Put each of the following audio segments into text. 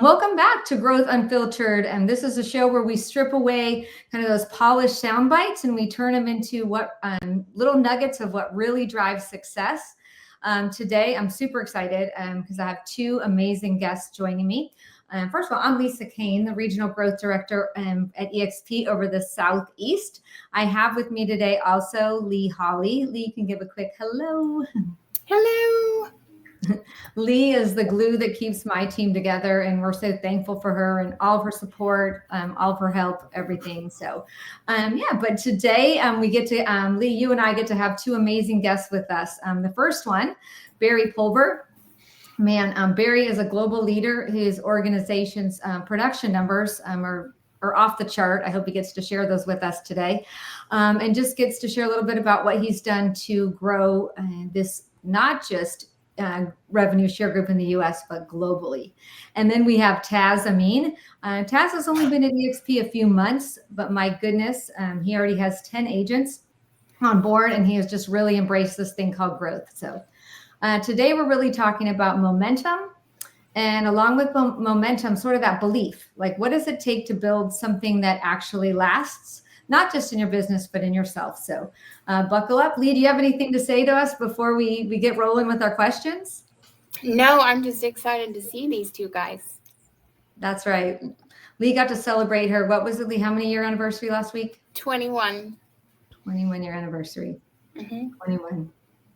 Welcome back to Growth Unfiltered. And this is a show where we strip away kind of those polished sound bites and we turn them into what little nuggets of what really drives success. Today, I'm super excited because I have two amazing guests joining me. First of all, I'm Lisa Kane, the Regional Growth Director at eXp over the Southeast. I have with me today also Leigh Holley. Leigh, you can give a quick hello. Hello. Leigh is the glue that keeps my team together, and we're so thankful for her and all of her support, all of her help, everything. So, but today we get to, Leigh, you and I get to have two amazing guests with us. The first one, Barry Pulver. Man, Barry is a global leader. His organization's production numbers are off the chart. I hope he gets to share those with us today, and just gets to share a little bit about what he's done to grow this, not just revenue share group in the US, but globally. And then we have Taz Ameen. Taz has only been at eXp a few months, but my goodness, he already has 10 agents on board, and he has just really embraced this thing called growth. So today we're really talking about momentum, and along with momentum, sort of that belief, like what does it take to build something that actually lasts? Not just in your business, but in yourself. So buckle up. Leigh, do you have anything to say to us before we get rolling with our questions? No, I'm just excited to see these two guys. That's right. Leigh got to celebrate her. What was it, Leigh? How many year anniversary last week? 21. 21 year anniversary. Mm-hmm. 21.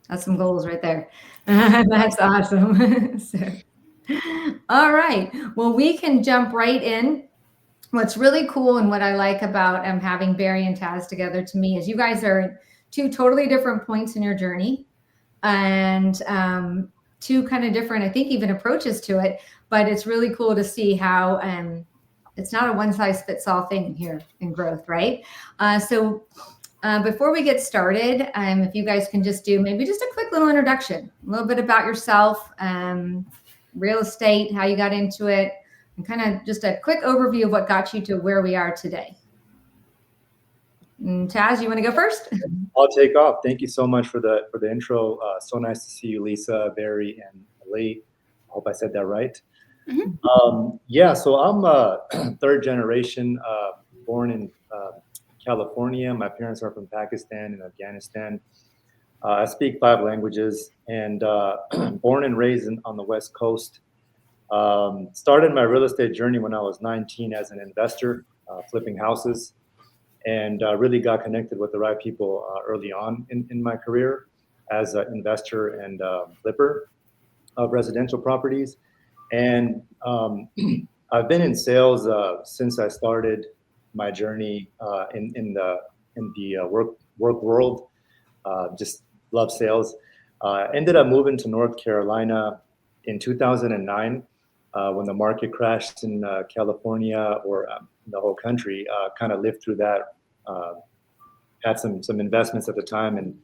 That's some goals right there. That's awesome. All right. Well, we can jump right in. What's really cool and what I like about having Barry and Taz together to me is you guys are at two totally different points in your journey, and two kind of different, I think, even approaches to it. But it's really cool to see how it's not a one size fits all thing here in growth, right? So before we get started, if you guys can just do maybe just a quick little introduction, a little bit about yourself, real estate, how you got into it, and kind of just a quick overview of what got you to where we are today. Taz, you want to go first? I'll take off. Thank you so much for the intro. So nice to see you, Lisa, Barry, and Leigh. I hope I said that right. Mm-hmm. So I'm a third generation, born in California. My parents are from Pakistan and Afghanistan. I speak 5 languages, and born and raised on the West Coast. Started my real estate journey when I was 19 as an investor, flipping houses, and really got connected with the right people early on in my career as an investor and flipper of residential properties. And I've been in sales since I started my journey in the work world. Just love sales. Ended up moving to North Carolina in 2009. When the market crashed in California or the whole country, kind of lived through that. Had some investments at the time, and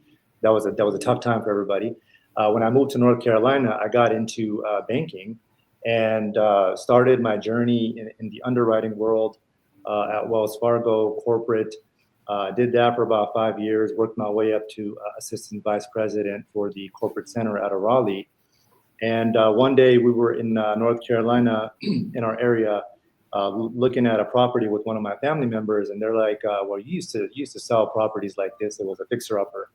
that was a tough time for everybody. When I moved to North Carolina, I got into banking and started my journey in the underwriting world at Wells Fargo corporate. Did that for about 5 years. Worked my way up to assistant vice president for the corporate center out of Raleigh. And one day we were in North Carolina in our area looking at a property with one of my family members, and they're like, well, you used to sell properties like this. It was a fixer-upper.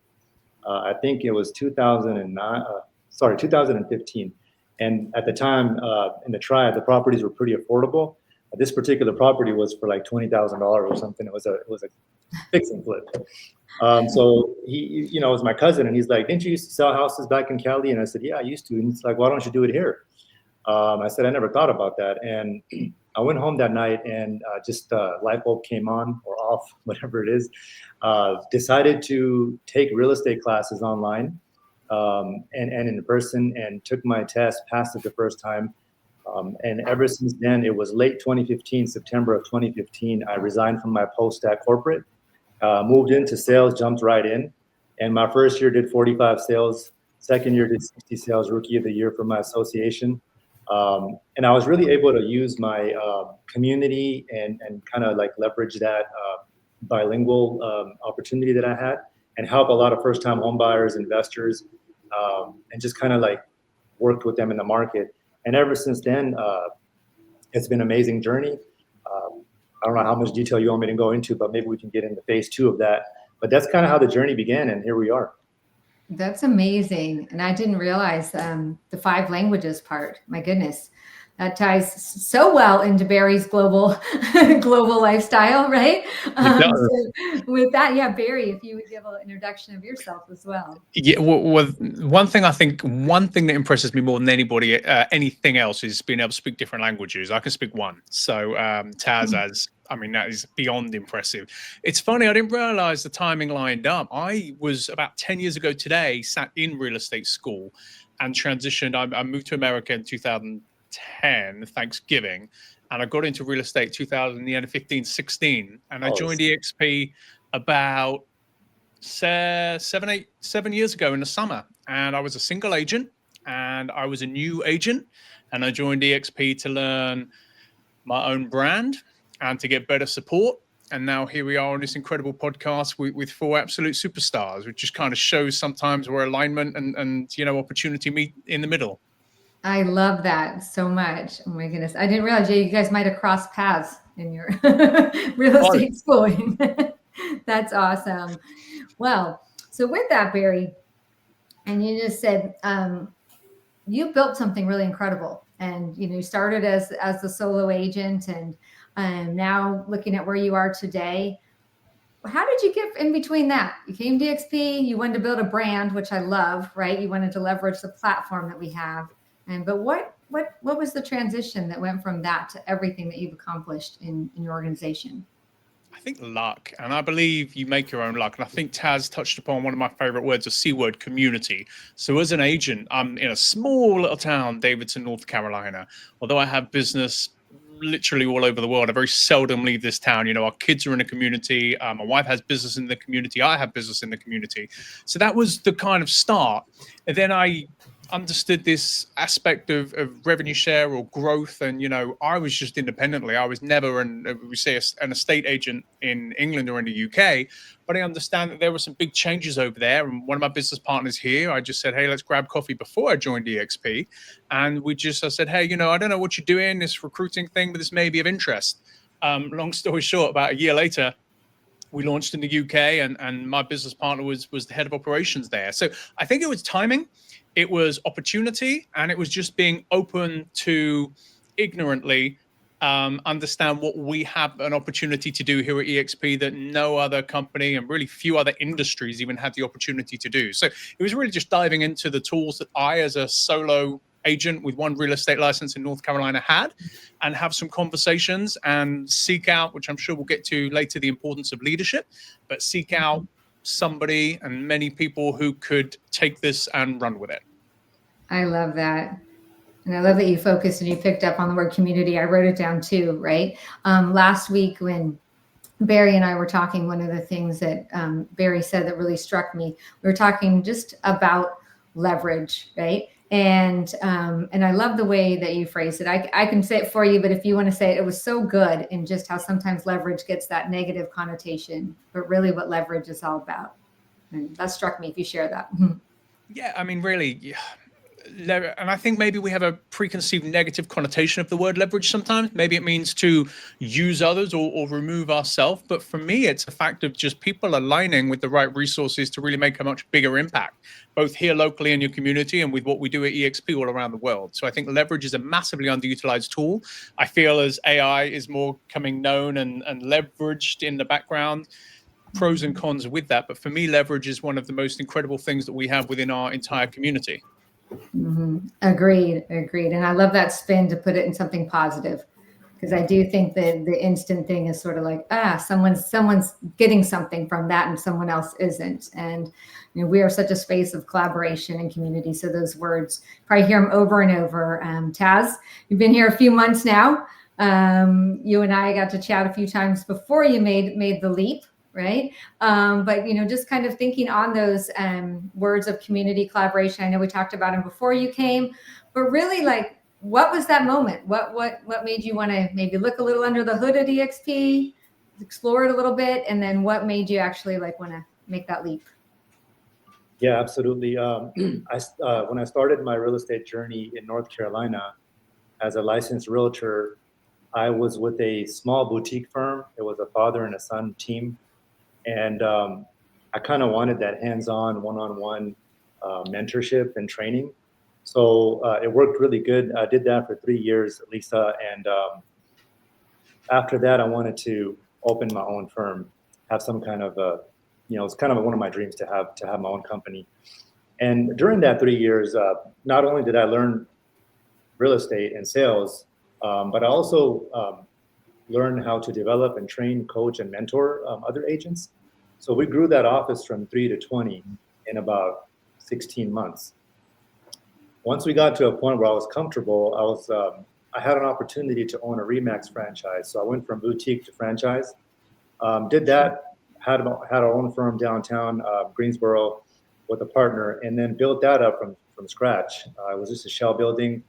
I think it was 2015. And at the time in the triad, the properties were pretty affordable. This particular property was for like $20,000 or something. It was a fix and flip. So he, it was my cousin, and he's like, didn't you used to sell houses back in Cali? And I said, yeah, I used to. And he's like, why don't you do it here? I said, I never thought about that. And I went home that night, and just light bulb came on or off, whatever it is. Decided to take real estate classes online and in person, and took my test, passed it the first time. And ever since then, it was late 2015, September of 2015, I resigned from my post at corporate, moved into sales, jumped right in. And my first year did 45 sales. Second year did 60 sales, rookie of the year for my association. And I was really able to use my community and kind of like leverage that bilingual opportunity that I had and help a lot of first-time home buyers, investors, and just kind of like worked with them in the market. And ever since then, it's been an amazing journey. I don't know how much detail you want me to go into, but maybe we can get into phase 2 of that. But that's kind of how the journey began, and here we are. That's amazing. And I didn't realize the 5 languages part. My goodness. That ties so well into Barry's global lifestyle, right? So with that, yeah, Barry, if you would give an introduction of yourself as well. Yeah, well, one thing that impresses me more than anybody, anything else, is being able to speak different languages. I can speak one. So Taz, that is beyond impressive. It's funny, I didn't realize the timing lined up. I was about 10 years ago today, sat in real estate school and transitioned. I moved to America in 2010, Thanksgiving, and I got into real estate 2015, 16, and I joined eXp about 7 years ago in the summer, and I was a single agent and I was a new agent, and I joined eXp to learn my own brand and to get better support. And now here we are on this incredible podcast with 4 absolute superstars, which just kind of shows sometimes where alignment and opportunity meet in the middle. I love that so much. Oh my goodness. I didn't realize you guys might have crossed paths in your real estate schooling. That's awesome. Well, so with that, Barry, and you just said you built something really incredible, and you started as a solo agent, and now looking at where you are today. How did you get in between that? You came to eXp, you wanted to build a brand, which I love, right? You wanted to leverage the platform that we have, but what was the transition that went from that to everything that you've accomplished in your organization? I think luck, and I believe you make your own luck. And I think Taz touched upon one of my favorite words, a C word, community. So as an agent, I'm in a small little town, Davidson, North Carolina. Although I have business literally all over the world, I very seldom leave this town. Our kids are in a community. My wife has business in the community. I have business in the community. So that was the kind of start. And then I understood this aspect of revenue share or growth, and I was just independently. I was never an estate agent in England or in the UK, but I understand that there were some big changes over there. And one of my business partners here, I just said, hey, let's grab coffee before I joined eXp, and I said, hey, I don't know what you're doing, this recruiting thing, but this may be of interest. Long story short, about a year later, we launched in the UK, and my business partner was the head of operations there. So I think it was timing, it was opportunity, and it was just being open to ignorantly understand what we have an opportunity to do here at eXp that no other company and really few other industries even had the opportunity to do. So it was really just diving into the tools that I, as a solo agent with 1 real estate license in North Carolina, had, and have some conversations and seek out, which I'm sure we'll get to later, the importance of leadership, but seek out somebody and many people who could take this and run with it. I love that. And I love that you focused and you picked up on the word community. I wrote it down too, right? Last week when Barry and I were talking, one of the things that Barry said that really struck me, we were talking just about leverage, right? And I love the way that you phrased it. I can say it for you, but if you want to say it, it was so good in just how sometimes leverage gets that negative connotation, but really what leverage is all about. And that struck me, if you share that. Yeah, I mean, really, yeah. And I think maybe we have a preconceived negative connotation of the word leverage sometimes. Maybe it means to use others or remove ourselves. But for me, it's a fact of just people aligning with the right resources to really make a much bigger impact, both here locally in your community and with what we do at eXp all around the world. So I think leverage is a massively underutilized tool. I feel as AI is more coming known and leveraged in the background, pros and cons with that. But for me, leverage is one of the most incredible things that we have within our entire community. Mm-hmm. Agreed. And I love that spin to put it in something positive, because I do think that the instant thing is sort of like, someone's getting something from that and someone else isn't. And we are such a space of collaboration and community. So those words, probably hear them over and over. Taz, you've been here a few months now. You and I got to chat a few times before you made the leap. Right. But, just kind of thinking on those words of community collaboration. I know we talked about them before you came, but really, like, what was that moment? What made you want to maybe look a little under the hood at eXp, explore it a little bit? And then what made you actually want to make that leap? Yeah, absolutely. When I started my real estate journey in North Carolina as a licensed realtor, I was with a small boutique firm. It was a father and a son team. And I kind of wanted that hands-on, one-on-one mentorship and training. So it worked really good. I did that for 3 years, Lisa. And after that, I wanted to open my own firm, have some kind of it's kind of one of my dreams to have my own company. And during that 3 years, not only did I learn real estate and sales, but I also learned how to develop and train, coach, and mentor other agents. So we grew that office from 3 to 20 in about 16 months. Once we got to a point where I was comfortable, I had an opportunity to own a Remax franchise. So I went from boutique to franchise. Did that, had our own firm downtown Greensboro with a partner, and then built that up from scratch. It was just a shell building.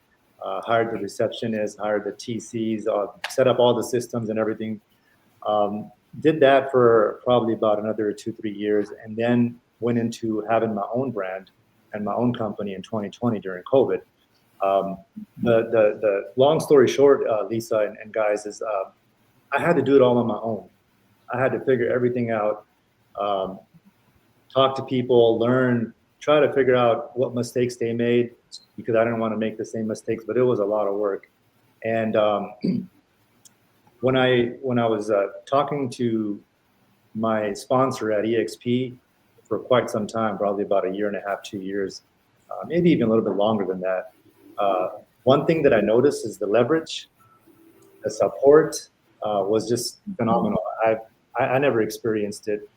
Hired the receptionist, hired the TCs, set up all the systems and everything. Did that for probably about another 2-3 years, and then went into having my own brand and my own company in 2020 during COVID. The long story short, Lisa and guys, is I had to do it all on my own. I had to figure everything out, talk to people, learn, try to figure out what mistakes they made, because I didn't want to make the same mistakes, but it was a lot of work. And when I was talking to my sponsor at eXp for quite some time, probably about 1.5 years, 2 years, maybe even a little bit longer than that, one thing that I noticed is the leverage, the support was just phenomenal. I never experienced it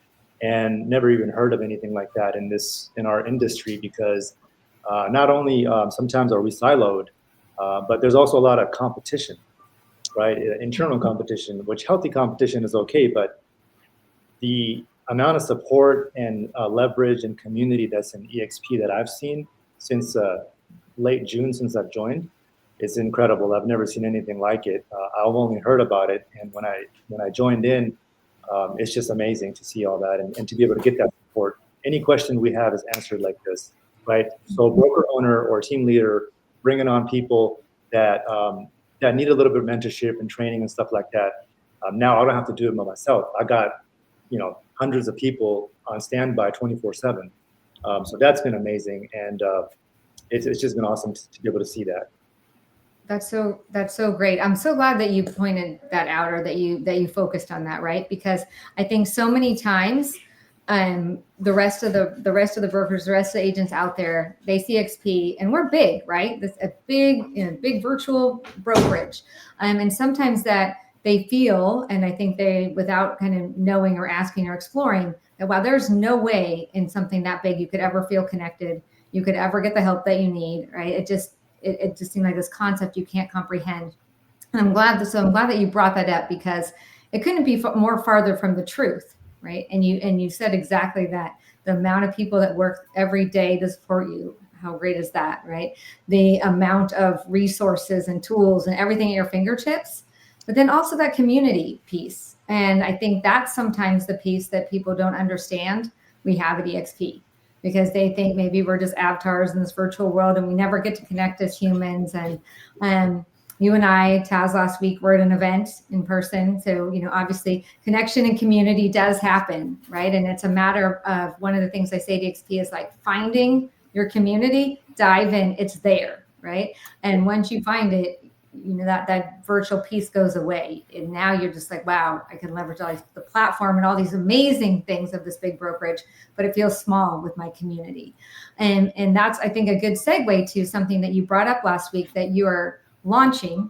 and never even heard of anything like that in our industry, because not only sometimes are we siloed, but there's also a lot of competition, right? Internal competition, which healthy competition is okay, but the amount of support and leverage and community that's in eXp that I've seen since late June, since I've joined, it's incredible. I've never seen anything like it. I've only heard about it, and when I joined in, it's just amazing to see all that and to be able to get that support. Any question we have is answered like this, right? So broker owner or team leader bringing on people that need a little bit of mentorship and training and stuff like that. Now I don't have to do it by myself. I got hundreds of people on standby 24/7. So that's been amazing, and it's just been awesome to be able to see that. That's so great. I'm so glad that you pointed that out, or that you focused on that, right? Because I think so many times, the rest of the brokers, the rest of the agents out there, they see eXp, and we're big, right? This a big virtual brokerage, and sometimes that they feel, and I think they, without kind of knowing or asking or exploring, that wow, there's no way in something that big you could ever feel connected, you could ever get the help that you need, right? It just seemed like this concept you can't comprehend. And I'm glad that you brought that up, because it couldn't be more farther from the truth, right? And you said exactly that. The amount of people that work every day to support you, how great is that, right? The amount of resources and tools and everything at your fingertips, but then also that community piece. And I think that's sometimes the piece that people don't understand we have at eXp, because they think maybe we're just avatars in this virtual world and we never get to connect as humans. And you and I, Taz, last week were at an event in person. So, obviously connection and community does happen, right? And it's a matter of one of the things I say to eXp is like finding your community, dive in, it's there, right? And once you find it, that virtual piece goes away. And now you're just like, wow, I can leverage all the platform and all these amazing things of this big brokerage, but it feels small with my community. And that's, I think, a good segue to something that you brought up last week that you are launching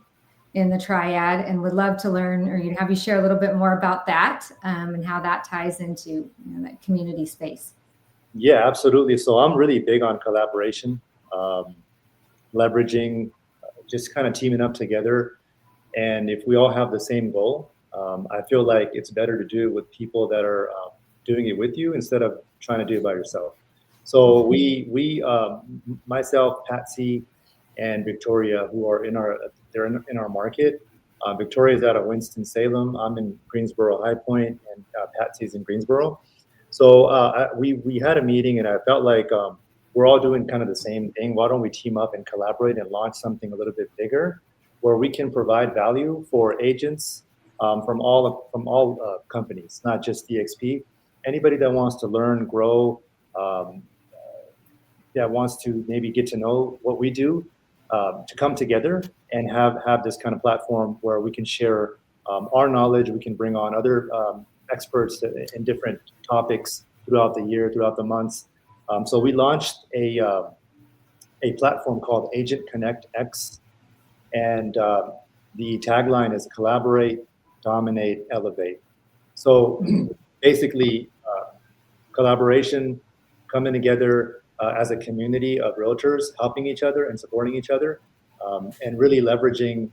in the Triad, and would love to learn, or have you share a little bit more about that, and how that ties into that community space. Yeah, absolutely. So I'm really big on collaboration, leveraging, just kind of teaming up together. And if we all have the same goal, I feel like it's better to do it with people that are doing it with you instead of trying to do it by yourself. So we myself, Patsy, and Victoria, who are in our market. Victoria's out of Winston-Salem. I'm in Greensboro High Point, and Patsy's in Greensboro. So we had a meeting, and I felt like we're all doing kind of the same thing. Why don't we team up and collaborate and launch something a little bit bigger where we can provide value for agents from all companies, not just eXp. Anybody that wants to learn, grow, that wants to maybe get to know what we do, to come together and have this kind of platform where we can share our knowledge. We can bring on other experts in different topics throughout the year, throughout the months. So we launched a platform called Agent Connect X, and the tagline is collaborate, dominate, elevate. So basically, collaboration, coming together as a community of realtors, helping each other and supporting each other, and really leveraging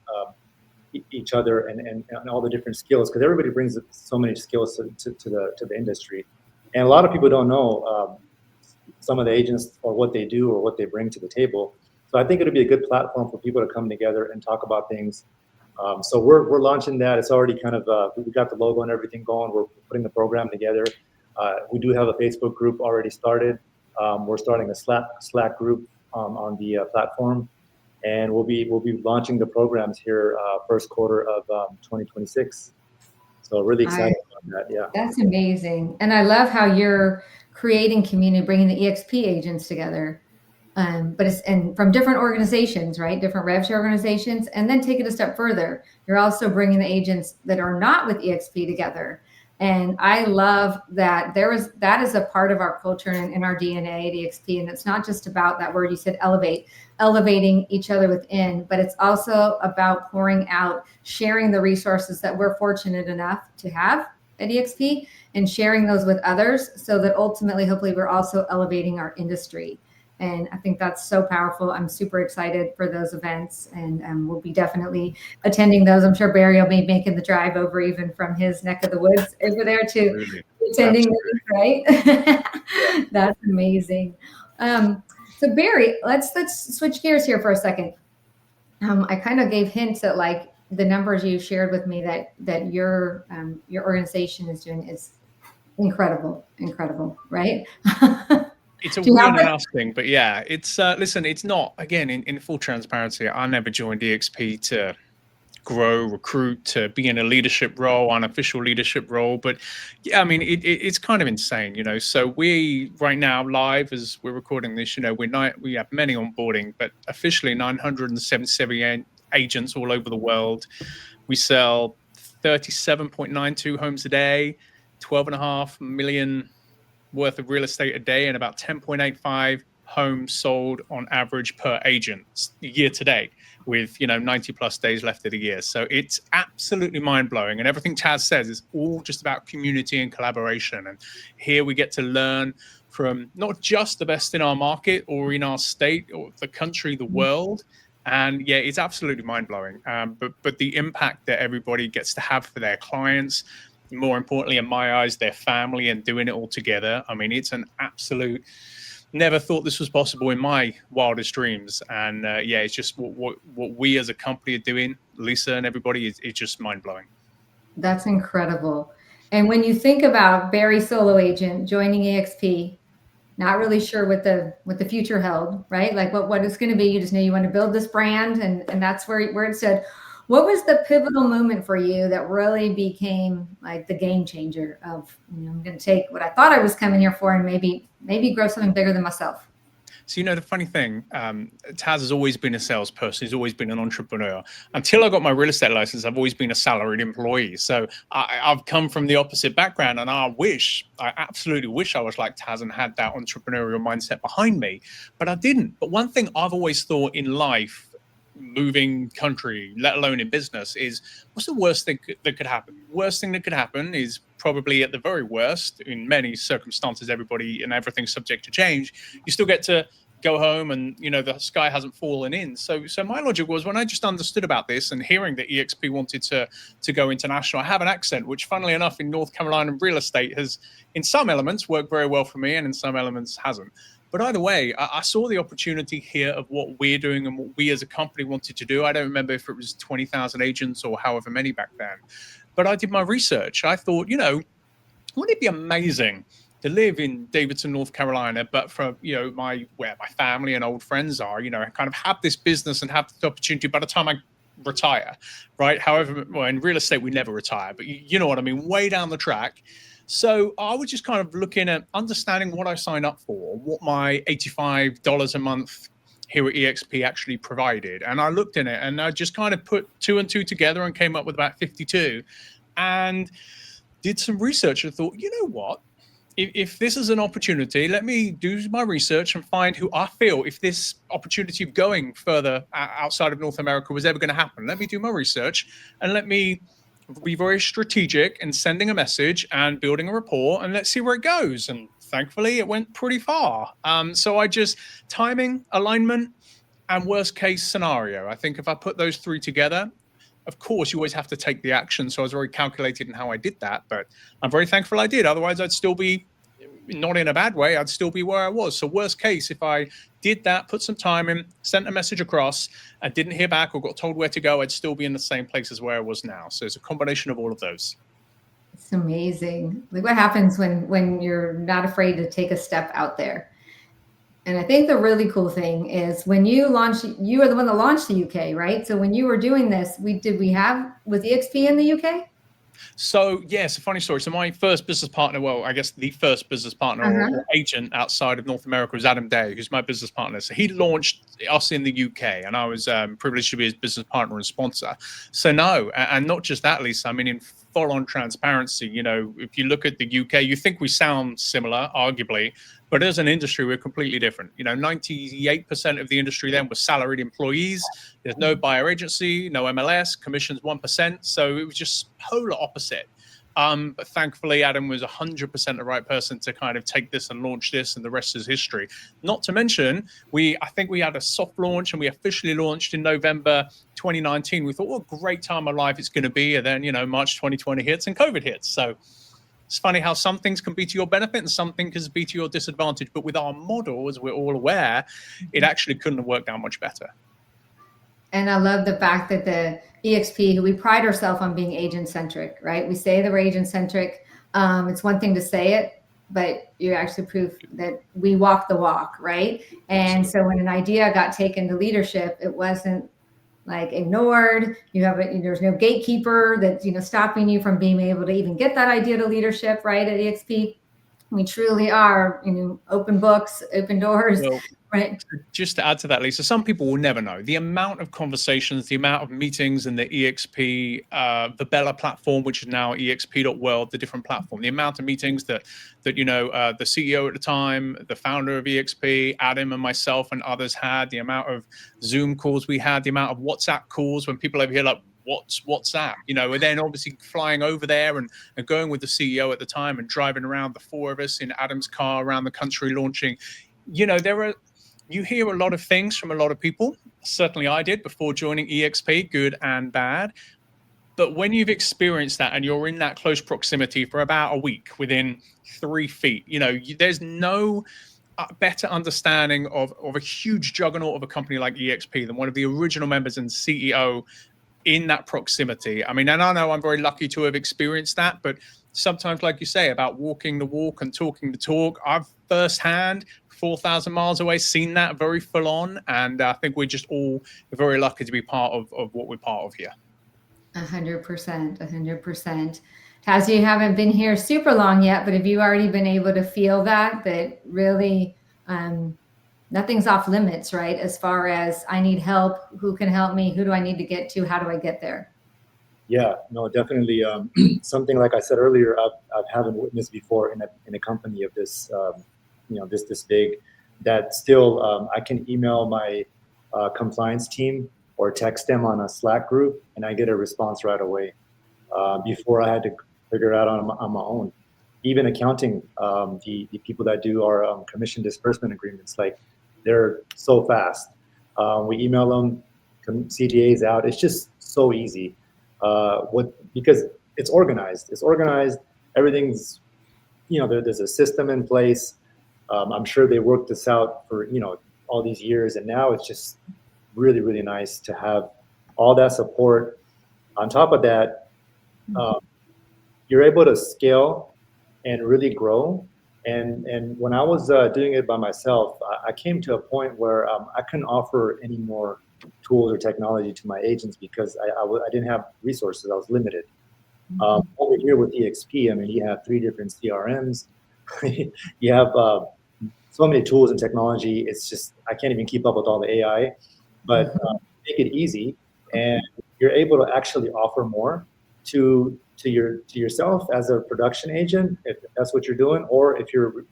each other and all the different skills, because everybody brings so many skills to the industry, and a lot of people don't know some of the agents or what they do or what they bring to the table. So I think it'll be a good platform for people to come together and talk about things. So we're launching that. It's already kind of we got the logo and everything going. We're putting the program together. We do have a Facebook group already started. We're starting a Slack group on the platform, and we'll be launching the programs here first quarter of 2026. So really excited about that. Yeah, that's amazing, and I love how you're creating community, bringing the eXp agents together. But it's and from different organizations, right? Different rev share organizations, and then take it a step further. You're also bringing the agents that are not with eXp together. And I love that that is a part of our culture and in our DNA at eXp. And it's not just about that word you said, elevating each other within, but it's also about pouring out, sharing the resources that we're fortunate enough to have at eXp and sharing those with others, so that ultimately, hopefully, we're also elevating our industry. And I think that's so powerful. I'm super excited for those events, and we'll be definitely attending those. I'm sure Barry will be making the drive over even from his neck of the woods over there to attending those, right? That's amazing. So Barry, let's switch gears here for a second. I kind of gave hints at like the numbers you shared with me that your organization is doing is incredible, right? It's a win and us thing, but yeah, it's listen, it's not, again, in full transparency, I never joined eXp to grow, recruit, to be in a leadership role, unofficial leadership role. But yeah, I mean, it's kind of insane, you know. So we right now live as we're recording this, you know, we have many onboarding, but officially 977 agents all over the world. We sell 37.92 homes a day, 12.5 million worth of real estate a day, and about 10.85 homes sold on average per agent year to date, with 90 plus days left of the year. So it's absolutely mind-blowing, and everything Taz says is all just about community and collaboration. And here we get to learn from not just the best in our market or in our state or the country, the world. And yeah, it's absolutely mind-blowing. But the impact that everybody gets to have for their clients, more importantly, in my eyes, their family, and doing it all together. I mean, it's an absolute, never thought this was possible in my wildest dreams. And yeah, it's just what we as a company are doing, Lisa and everybody, is just mind blowing. That's incredible. And when you think about Barry, solo agent, joining eXp, not really sure what the future held, right? Like what it's going to be. You just know you want to build this brand, and that's where it stood. What was the pivotal moment for you that really became like the game changer of, I'm going to take what I thought I was coming here for and maybe grow something bigger than myself? So, the funny thing, Taz has always been a salesperson. He's always been an entrepreneur. Until I got my real estate license, I've always been a salaried employee. So I've come from the opposite background, and I absolutely wish I was like Taz and had that entrepreneurial mindset behind me, but I didn't. But one thing I've always thought in life, moving country, let alone in business, is what's the worst thing that could happen? Worst thing that could happen is probably, at the very worst, in many circumstances, everybody and everything's subject to change, you still get to go home and the sky hasn't fallen in. So my logic was, when I just understood about this and hearing that eXp wanted to go international, I have an accent which, funnily enough, in North Carolina real estate has in some elements worked very well for me and in some elements hasn't. But either way, I saw the opportunity here of what we're doing and what we as a company wanted to do. I don't remember if it was 20,000 agents or however many back then. But I did my research. I thought, wouldn't it be amazing to live in Davidson, North Carolina, but from, where my family and old friends are, kind of have this business and have the opportunity by the time I retire, right? However, well, in real estate, we never retire, but you know what I mean, way down the track. So I was just kind of looking at understanding what I signed up for, what my $85 a month here at eXp actually provided. And I looked in it and I just kind of put 2 and 2 together and came up with about 52 and did some research and thought, you know what? If this is an opportunity, let me do my research and find who I feel, if this opportunity of going further outside of North America was ever going to happen, let me do my research and let me be very strategic in sending a message and building a rapport, and let's see where it goes. And thankfully it went pretty far. So I just timing, alignment, and worst case scenario. I think if I put those 3 together, of course, you always have to take the action. So I was very calculated in how I did that, but I'm very thankful I did. Otherwise, I'd still be, not in a bad way, I'd still be where I was. So worst case, if I did that, put some time in, sent a message across, and didn't hear back or got told where to go, I'd still be in the same place as where I was now. So it's a combination of all of those. It's amazing. Like what happens when you're not afraid to take a step out there. And I think the really cool thing is when you launched, you were the one that launched the UK, right? So when you were doing this, was eXp in the UK? So yes, a funny story. So my first business partner, well, I guess the first business partner or agent outside of North America was Adam Day, who's my business partner. So he launched us in the UK, and I was privileged to be his business partner and sponsor. So no, and not just that, Lisa. I mean, in full-on transparency, you know, if you look at the UK, you think we sound similar, arguably, but as an industry, we're completely different. You know, 98% of the industry then was salaried employees. There's no buyer agency, no MLS, commissions 1%. So it was just polar opposite. But thankfully, Adam was 100% the right person to kind of take this and launch this, and the rest is history. Not to mention, I think we had a soft launch and we officially launched in November 2019. We thought, what a great time of life it's going to be. And then, you know, March 2020 hits and COVID hits. So it's funny how some things can be to your benefit and some things can be to your disadvantage. But with our model, as we're all aware, it actually couldn't have worked out much better. And I love the fact that the eXp, who we pride ourselves on being agent-centric, right? We say that we're agent-centric. It's one thing to say it, but you actually prove that we walk the walk, right? And so when an idea got taken to leadership, it wasn't like ignored. There's no gatekeeper that's, stopping you from being able to even get that idea to leadership, right? At eXp, we truly are, open books, open doors. Well, right. Just to add to that, Lisa, some people will never know the amount of conversations, the amount of meetings in the eXp, the Bella platform, which is now exp.world, the different platform, the amount of meetings that the CEO at the time, the founder of eXp, Adam and myself and others had, the amount of Zoom calls we had, the amount of WhatsApp calls when people over here like, what's WhatsApp? And then obviously flying over there and going with the CEO at the time and driving around, the 4 of us in Adam's car around the country launching. You hear a lot of things from a lot of people. Certainly I did before joining eXp, good and bad. But when you've experienced that and you're in that close proximity for about a week within 3 feet, there's no better understanding of a huge juggernaut of a company like eXp than one of the original members and CEO in that proximity. I mean, and I know I'm very lucky to have experienced that, but sometimes, like you say, about walking the walk and talking the talk, I've firsthand, 4,000 miles away, seen that very full on. And I think we're just all very lucky to be part of what we're part of here. 100%. Taz, you haven't been here super long yet, but have you already been able to feel that really nothing's off limits, right? As far as I need help, who can help me? Who do I need to get to? How do I get there? Yeah, no, definitely. Something like I said earlier, I haven't witnessed before in a company of this, this big, that still I can email my compliance team or text them on a Slack group, and I get a response right away. Before I had to figure it out on my own. Even accounting, the people that do our commission disbursement agreements, like they're so fast. We email them, CTAs out. It's just so easy. Because it's organized. Everything's, there's a system in place. I'm sure they worked this out for, all these years. And now it's just really, really nice to have all that support. On top of that, you're able to scale and really grow. And when I was doing it by myself, I came to a point where I couldn't offer any more tools or technology to my agents because I didn't have resources. I was limited. Over here with eXp, I mean, you have 3 different CRMs. You have so many tools and technology. It's just, I can't even keep up with all the AI, but make it easy, and you're able to actually offer more to yourself as a production agent, if that's what you're doing, or if you're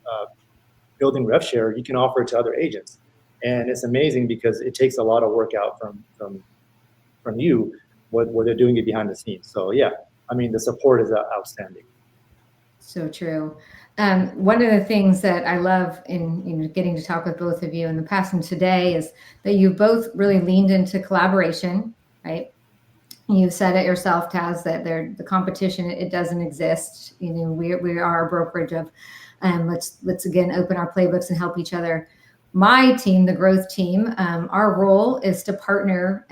building rev share, you can offer it to other agents. And it's amazing because it takes a lot of work out from you, what they're doing it behind the scenes. So yeah, I mean, the support is outstanding. So true. One of the things that I love in getting to talk with both of you in the past and today is that you both really leaned into collaboration, right? You said it yourself, Taz, that the competition, it doesn't exist. You know, we are a brokerage of, let's again open our playbooks and help each other. My team, the growth team, our role is to partner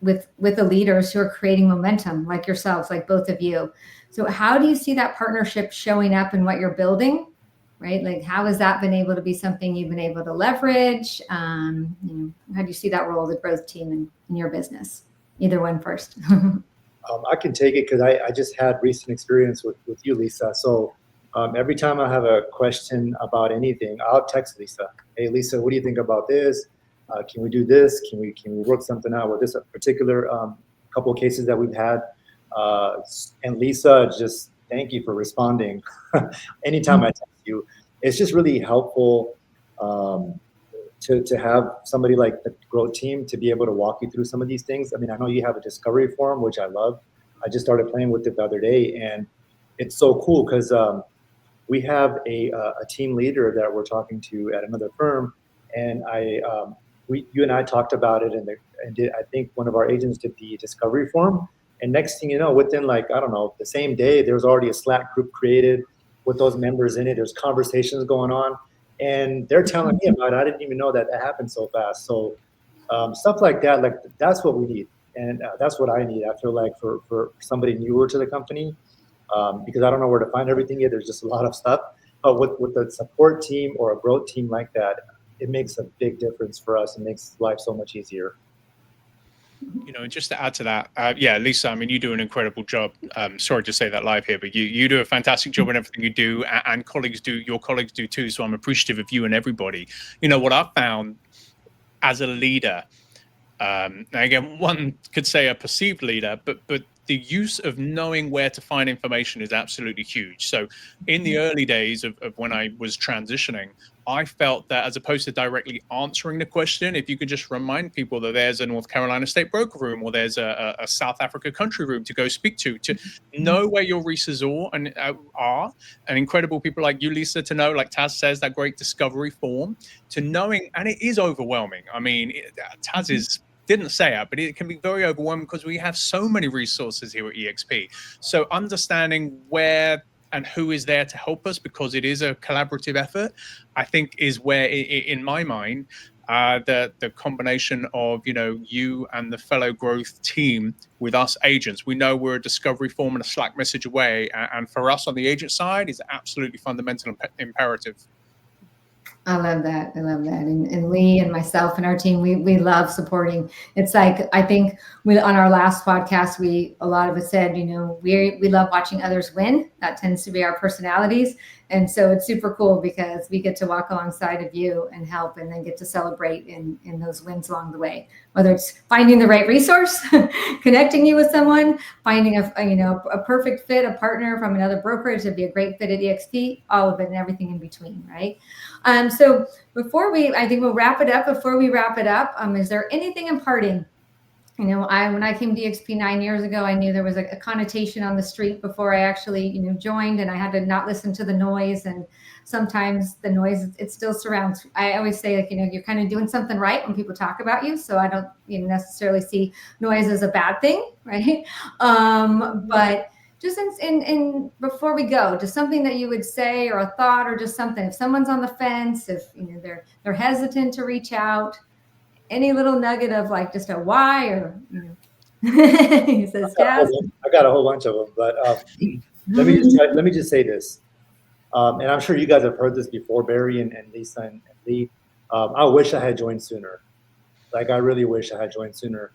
with the leaders who are creating momentum, like yourselves, like both of you. So how do you see that partnership showing up in what you're building, right? Like, how has that been able to be something you've been able to leverage? How do you see that role of the growth team in your business? Either one first. I can take it because I just had recent experience with you, Lisa. So every time I have a question about anything, I'll text Lisa. Hey, Lisa, what do you think about this? Can we do this? Can we work something out with this particular couple of cases that we've had? And Lisa, just thank you for responding. Anytime I text you, it's just really helpful to have somebody like the growth team to be able to walk you through some of these things. I mean, I know you have a discovery forum, which I love. I just started playing with it the other day, and it's so cool because we have a team leader that we're talking to at another firm, and you and I talked about it, and I think one of our agents did the discovery form. And next thing you know, within like, I don't know, the same day, there's already a Slack group created with those members in it. There's conversations going on, and they're telling me about it. I didn't even know that happened so fast. So stuff like that, like that's what we need. And that's what I need. I feel like for somebody newer to the company, because I don't know where to find everything yet. There's just a lot of stuff. But with the support team or a growth team like that, it makes a big difference for us. It makes life so much easier. You know, and just to add to that, yeah, Lisa, I mean, you do an incredible job. Sorry to say that live here, but you do a fantastic job in everything you do, and your colleagues do too. So I'm appreciative of you and everybody. You know, what I've found as a leader, again, one could say a perceived leader, but the use of knowing where to find information is absolutely huge. So in the early days of when I was transitioning, I felt that as opposed to directly answering the question, if you could just remind people that there's a North Carolina state broker room or there's a South Africa country room to go speak to know where your resources are, and incredible people like you, Lisa, to know, like Taz says, that great discovery form, to knowing, and it is overwhelming. I mean, Taz didn't say it, but it can be very overwhelming because we have so many resources here at eXp. So understanding where and who is there to help us, because it is a collaborative effort, I think is where, in my mind, the combination of, you know, you and the fellow growth team with us agents, we know we're a discovery form and a Slack message away, and for us on the agent side is absolutely fundamental and imperative. I love that. I love that. And Leigh and myself and our team, we love supporting. It's like, I think on our last podcast, a lot of us said, you know, we love watching others win. That tends to be our personalities. And so it's super cool because we get to walk alongside of you and help, and then get to celebrate in those wins along the way, whether it's finding the right resource, connecting you with someone, finding a perfect fit, a partner from another brokerage to be a great fit at eXp, all of it and everything in between, right? So I think we'll wrap it up. Before we wrap it up, is there anything in parting? You know, when I came to eXp 9 years ago, I knew there was a connotation on the street before I actually, joined, and I had to not listen to the noise. And sometimes the noise, it still surrounds. I always say, like, you're kind of doing something right when people talk about you. So I don't necessarily see noise as a bad thing, right? But just in before we go, just something that you would say, or a thought, or just something. If someone's on the fence, if they're hesitant to reach out, any little nugget of like just a why, or he says, Taz. I got a whole bunch of them, but let me just say this, and I'm sure you guys have heard this before, Barry and Lisa and Leigh. I wish I had joined sooner. Like, I really wish I had joined sooner.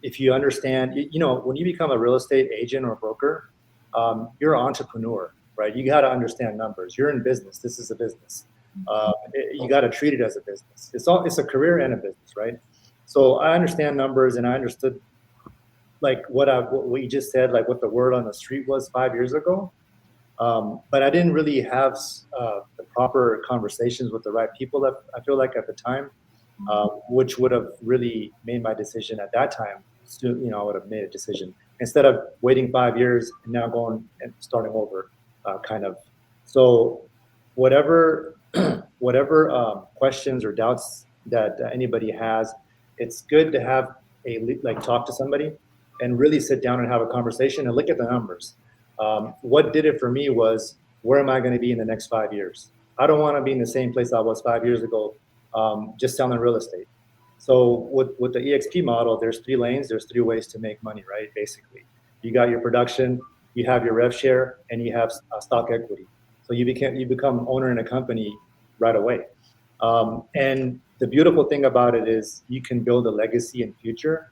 If you understand, when you become a real estate agent or broker, you're an entrepreneur, right? You got to understand numbers. You're in business. This is a business. You got to treat it as a business. It's a career and a business, right? So I understand numbers, and I understood like what you just said, like what the word on the street was 5 years ago. But I didn't really have the proper conversations with the right people that I feel like at the time, which would have really made my decision at that time. So, I would have made a decision instead of waiting 5 years and now going and starting over, kind of. So whatever questions or doubts that anybody has, it's good to have talk to somebody and really sit down and have a conversation and look at the numbers. What did it for me was, where am I going to be in the next 5 years? I don't want to be in the same place I was 5 years ago, just selling real estate. So with the eXp model, there's 3 lanes. There's 3 ways to make money, right? Basically, you got your production, you have your rev share, and you have stock equity. So you become owner in a company right away. And the beautiful thing about it is you can build a legacy in future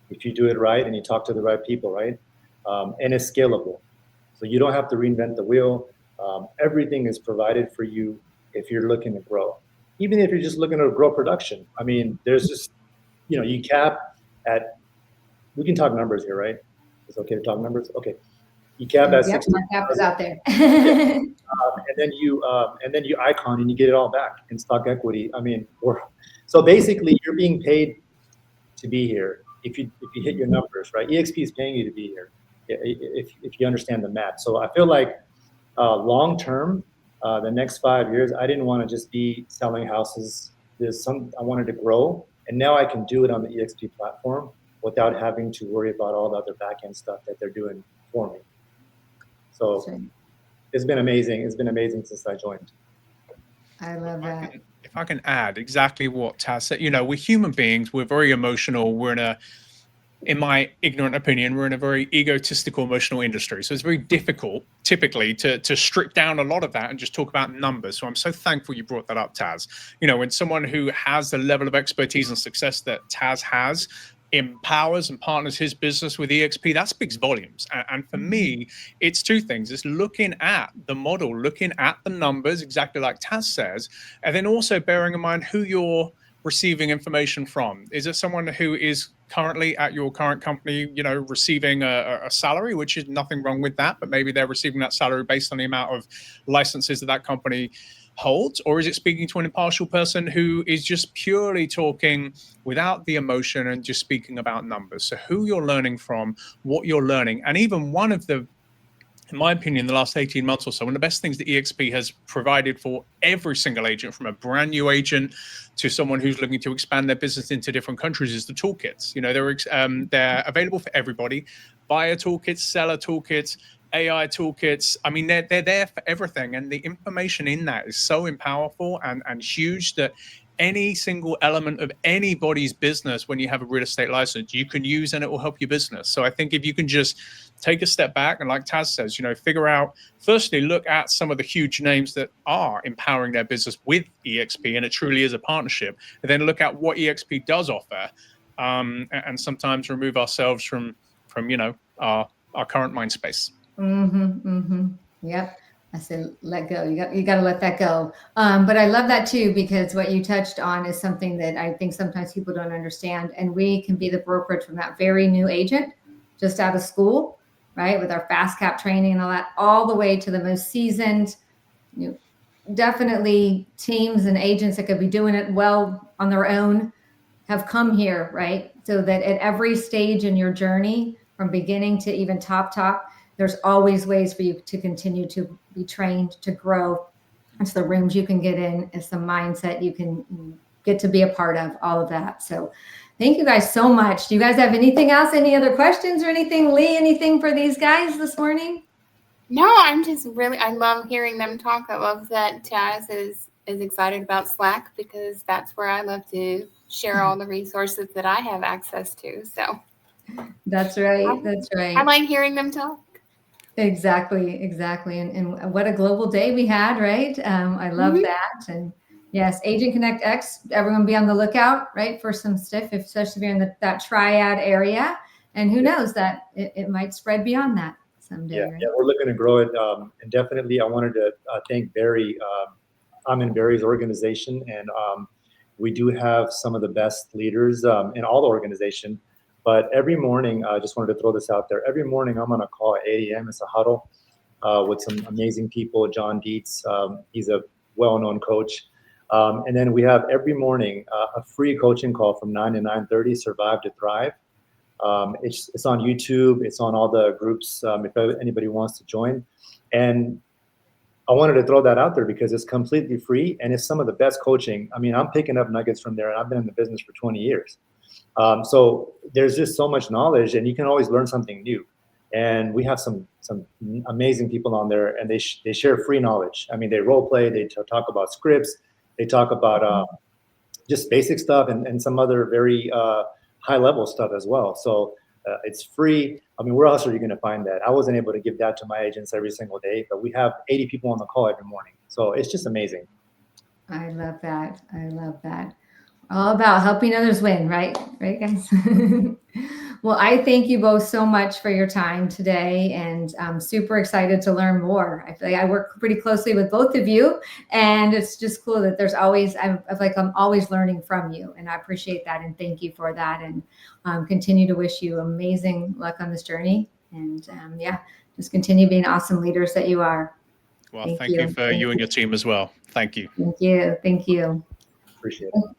if you do it right and you talk to the right people, right? And it's scalable. So you don't have to reinvent the wheel. Everything is provided for you if you're looking to grow. Even if you're just looking to grow production. I mean, there's just, you cap at, we can talk numbers here, right? It's okay to talk numbers? Okay. You cap at 60. My cap is out there. And then you icon and you get it all back in stock equity. I mean, so basically you're being paid to be here if you hit your numbers, right? eXp is paying you to be here if you understand the math. So I feel like long term, the next 5 years, I didn't want to just be selling houses. I wanted to grow, and now I can do it on the eXp platform without having to worry about all the other back end stuff that they're doing for me. So it's been amazing. It's been amazing since I joined. I love that. If I can add exactly what Taz said, we're human beings. We're very emotional. In my ignorant opinion, we're in a very egotistical, emotional industry. So it's very difficult, typically, to strip down a lot of that and just talk about numbers. So I'm so thankful you brought that up, Taz. When someone who has the level of expertise and success that Taz has empowers and partners his business with eXp, that speaks volumes. And for me, it's 2 things. It's looking at the model, looking at the numbers, exactly like Taz says, and then also bearing in mind who you're receiving information from. Is it someone who is currently at your current company, receiving a salary, which is nothing wrong with that, but maybe they're receiving that salary based on the amount of licenses that company holds? Or is it speaking to an impartial person who is just purely talking without the emotion and just speaking about numbers? So who you're learning from, what you're learning. And even one of the, in my opinion, the last 18 months or so, one of the best things that eXp has provided for every single agent, from a brand new agent to someone who's looking to expand their business into different countries, is the toolkits. They're available for everybody. Buyer toolkits, seller toolkits, AI toolkits. I mean, they're there for everything. And the information in that is so powerful and huge that any single element of anybody's business, when you have a real estate license, you can use and it will help your business. So I think if you can just take a step back and, like Taz says, figure out, firstly, look at some of the huge names that are empowering their business with eXp, and it truly is a partnership, and then look at what eXp does offer, and sometimes remove ourselves from our current mind space. Yep. I said, let go. You got to let that go. But I love that too, because what you touched on is something that I think sometimes people don't understand. And we can be the brokerage from that very new agent just out of school, right? With our fast cap training and all that, all the way to the most seasoned, definitely teams and agents that could be doing it well on their own have come here, right? So that at every stage in your journey, from beginning to even top, there's always ways for you to continue to be trained, to grow. It's the rooms you can get in. It's the mindset you can get to be a part of, all of that. So thank you guys so much. Do you guys have anything else? Any other questions or anything? Leigh, anything for these guys this morning? No, I'm just I love hearing them talk. I love that Taz is excited about Slack, because that's where I love to share all the resources that I have access to. So that's right. That's right. I like hearing them talk. Exactly. And what a global day we had, right? I love that. And Yes, Agent Connect X. Everyone be on the lookout, right, for some stuff, especially if you're in that triad area. And who knows that it might spread beyond that someday. Yeah, right? yeah, we're looking to grow it. And definitely, I wanted to thank Barry. I'm in Barry's organization, and we do have some of the best leaders in all the organization. But every morning, I just wanted to throw this out there. Every morning, I'm on a call at 8 a.m. It's a huddle with some amazing people. John Dietz, he's a well-known coach. And then we have every morning a free coaching call from 9 to 9:30, Survive to Thrive. It's on YouTube. It's on all the groups if anybody wants to join. And I wanted to throw that out there because it's completely free and it's some of the best coaching. I mean, I'm picking up nuggets from there, and I've been in the business for 20 years. So there's just so much knowledge, and you can always learn something new. And we have some amazing people on there, and they share free knowledge. I mean, they role play, they talk about scripts, they talk about just basic stuff and some other very high level stuff as well. So it's free. I mean, where else are you going to find that? I wasn't able to give that to my agents every single day, but we have 80 people on the call every morning. So it's just amazing. I love that. I love that. All about helping others win, right? Right, guys? Well, I thank you both so much for your time today, and I'm super excited to learn more. I feel like I work pretty closely with both of you, and it's just cool that there's always, I feel like I'm always learning from you, and I appreciate that, and thank you for that, and continue to wish you amazing luck on this journey, and yeah, just continue being awesome leaders that you are. Well, thank you for you and your team as well. Thank you. Thank you. Thank you. Appreciate it.